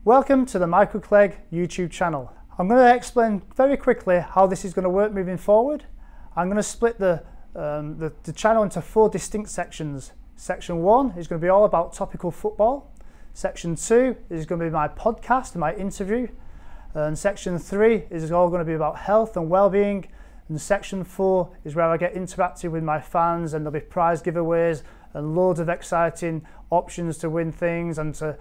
Welcome to the Michael Clegg YouTube channel. I'm going to explain very quickly how this is going to work moving forward. I'm going to split the channel into 4 distinct sections. Section 1 is going to be all about topical football. Section 2 is going to be my podcast, my interview. And Section 3 is all going to be about health and well-being. And Section 4 is where I get interactive with my fans, and there'll be prize giveaways and loads of exciting options to win things and to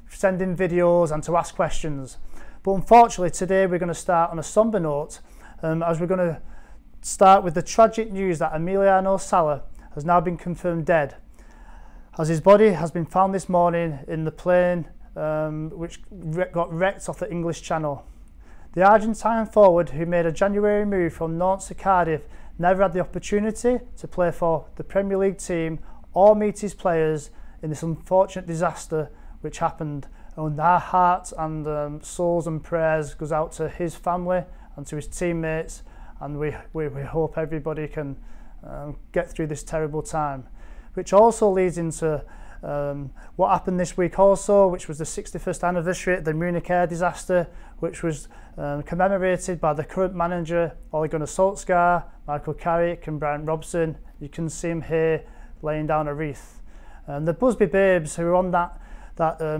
send in videos and to ask questions. But unfortunately today we're going to start on a somber note, as we're going to start with the tragic news that Emiliano Sala has now been confirmed dead, as his body has been found this morning in the plane which got wrecked off the English Channel. The Argentine forward, who made a January move from Nantes to Cardiff, never had the opportunity to play for the Premier League team or meet his players in this unfortunate disaster which happened. And our hearts and souls and prayers goes out to his family and to his teammates, and we hope everybody can get through this terrible time. Which also leads into what happened this week also, which was the 61st anniversary of the Munich air disaster, which was commemorated by the current manager Ole Gunnar Solskjaer, Michael Carrick and Brian Robson. You can see him here laying down a wreath. And the Busby Babes, who were on that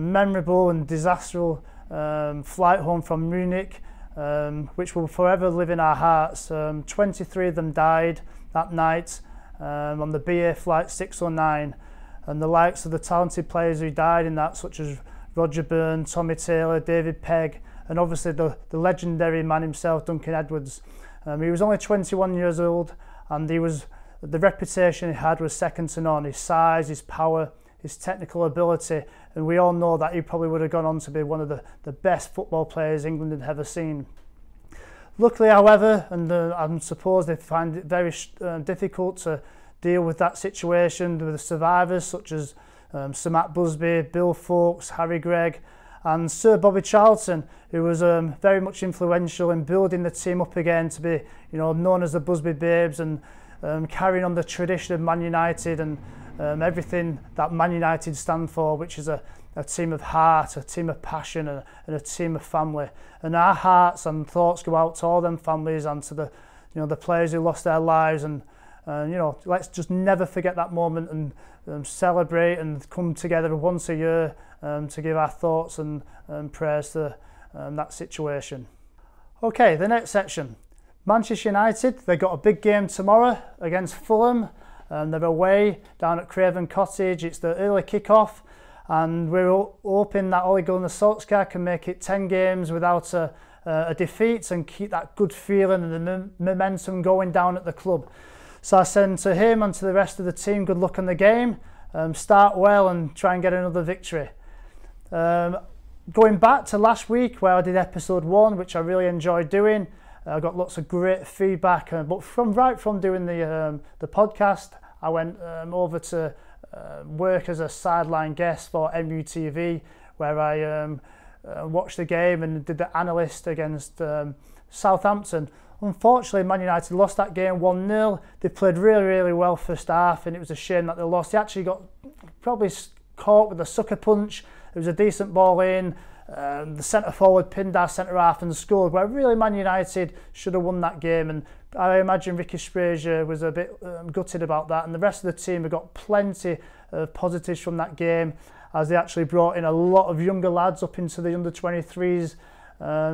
memorable and disastrous flight home from Munich, which will forever live in our hearts. 23 of them died that night on the BA flight 609, and the likes of the talented players who died in that, such as Roger Byrne, Tommy Taylor, David Pegg, and obviously the legendary man himself, Duncan Edwards. He was only 21 years old, and the reputation he had was second to none. His size, his power, his technical ability, and we all know that he probably would have gone on to be one of the best football players England had ever seen. Luckily, however, and I suppose they find it very difficult to deal with that situation with the survivors such as Sir Matt Busby, Bill Fawkes, Harry Gregg and Sir Bobby Charlton, who was very much influential in building the team up again to be, known as the Busby Babes, and carrying on the tradition of Man United and everything that Man United stand for, which is a team of heart, a team of passion and a team of family. And our hearts and thoughts go out to all them families and to the players who lost their lives, and let's just never forget that moment and celebrate and come together once a year to give our thoughts and prayers to that situation. Okay, the next section. Manchester United, they've got a big game tomorrow against Fulham. They're away down at Craven Cottage. It's the early kick-off, and we're hoping that Ole Gunnar Solskjaer can make it 10 games without a defeat and keep that good feeling and the momentum going down at the club. So I send to him and to the rest of the team good luck on the game. Start well and try and get another victory. Going back to last week where I did episode 1, which I really enjoyed doing. I got lots of great feedback, but right from doing the podcast, I went over to work as a sideline guest for MUTV, where I watched the game and did the analyst against Southampton. Unfortunately, Man United lost that game 1-0. They played really, really well first half, and it was a shame that they lost. They actually got probably caught with a sucker punch. It was a decent ball in. The centre forward pinned our centre half and scored, where really Man United should have won that game, and I imagine Ricky Sprazier was a bit gutted about that, and the rest of the team have got plenty of positives from that game, as they actually brought in a lot of younger lads up into the under-23s,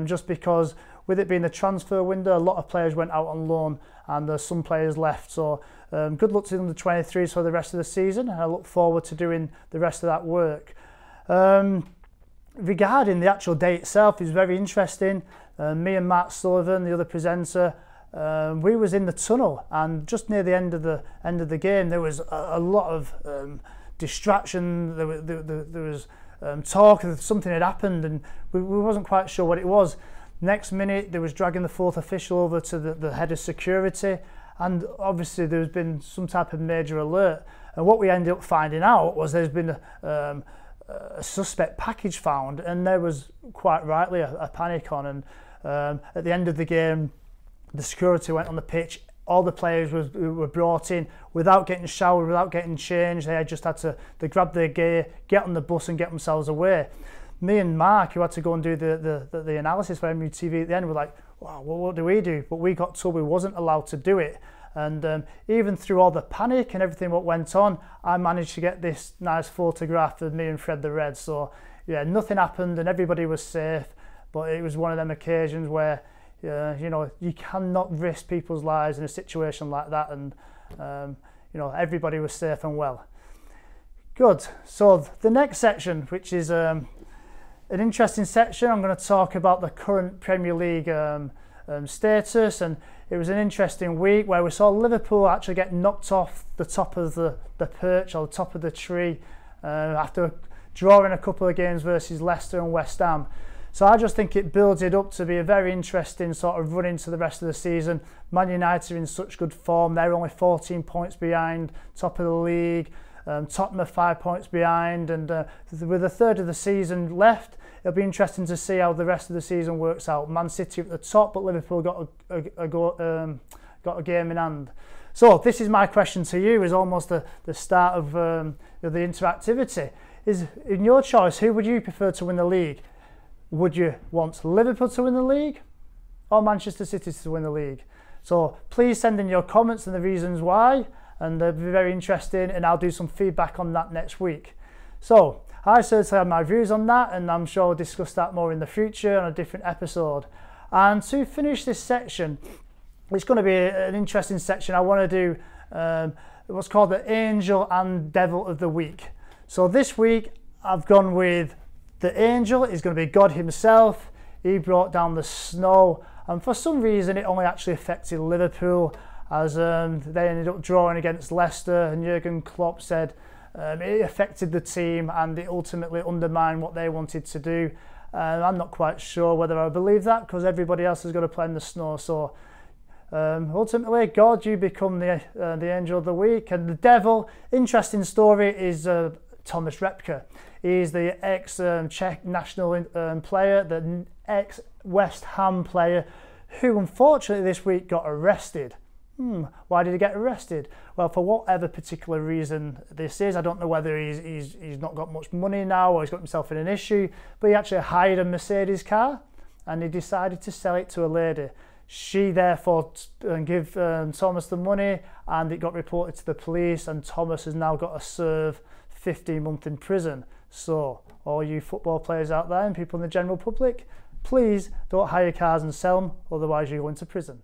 just because with it being the transfer window, a lot of players went out on loan and there's some players left. So good luck to the under-23s for the rest of the season, and I look forward to doing the rest of that work. Regarding the actual day itself, is very interesting. Me and Matt Sullivan, the other presenter, we was in the tunnel, and just near the end of the game, there was a lot of distraction. There was talk that something had happened, and we wasn't quite sure what it was. Next minute, they was dragging the 4th official over to the head of security, and obviously there's been some type of major alert. And what we ended up finding out was there's been a suspect package found, and there was quite rightly a panic on. And at the end of the game, the security went on the pitch. All the players were brought in without getting showered, without getting changed. They just had to grab their gear, get on the bus and get themselves away. me and Mark, who had to go and do the analysis for MUTV at the end, were like, wow, well, what do we do? But we got told we wasn't allowed to do it. And even through all the panic and everything what went on, I managed to get this nice photograph of me and Fred the Red. So yeah, nothing happened and everybody was safe. But it was one of them occasions where, you know, you cannot risk people's lives in a situation like that. And, you know, everybody was safe and well. Good. So the next section, which is an interesting section, I'm going to talk about the current Premier League status. And it was an interesting week where we saw Liverpool actually get knocked off the top of the perch or the top of the tree after drawing a couple of games versus Leicester and West Ham. So I just think it builds it up to be a very interesting sort of run into the rest of the season. Man United are in such good form. They're only 14 points behind, top of the league. Tottenham are 5 points behind, and with a third of the season left, it'll be interesting to see how the rest of the season works out. Man City at the top, but Liverpool got a game in hand. So this is my question to you, is almost the start of the interactivity. Is, in your choice, who would you prefer to win the league? Would you want Liverpool to win the league or Manchester City to win the league? So please send in your comments and the reasons why, and they'll be very interesting, and I'll do some feedback on that next week. So I certainly have my views on that, and I'm sure we'll discuss that more in the future on a different episode. And to finish this section, it's going to be an interesting section. I want to do what's called the Angel and Devil of the Week. So this week I've gone with the angel is going to be God himself. He brought down the snow, and for some reason it only actually affected Liverpool, as they ended up drawing against Leicester, and Jurgen Klopp said it affected the team and it ultimately undermined what they wanted to do. I'm not quite sure whether I believe that, because everybody else has got to play in the snow. So ultimately, God, you become the angel of the week. And the devil, interesting story, is Thomas Repka. He's the ex-Czech national player, the ex-West Ham player, who unfortunately this week got arrested. Why did he get arrested? Well, for whatever particular reason this is, I don't know whether he's not got much money now or he's got himself in an issue, but he actually hired a Mercedes car and he decided to sell it to a lady. She therefore gave Thomas the money, and it got reported to the police, and Thomas has now got to serve 15 months in prison. So all you football players out there and people in the general public, please don't hire cars and sell them, otherwise you're going to prison.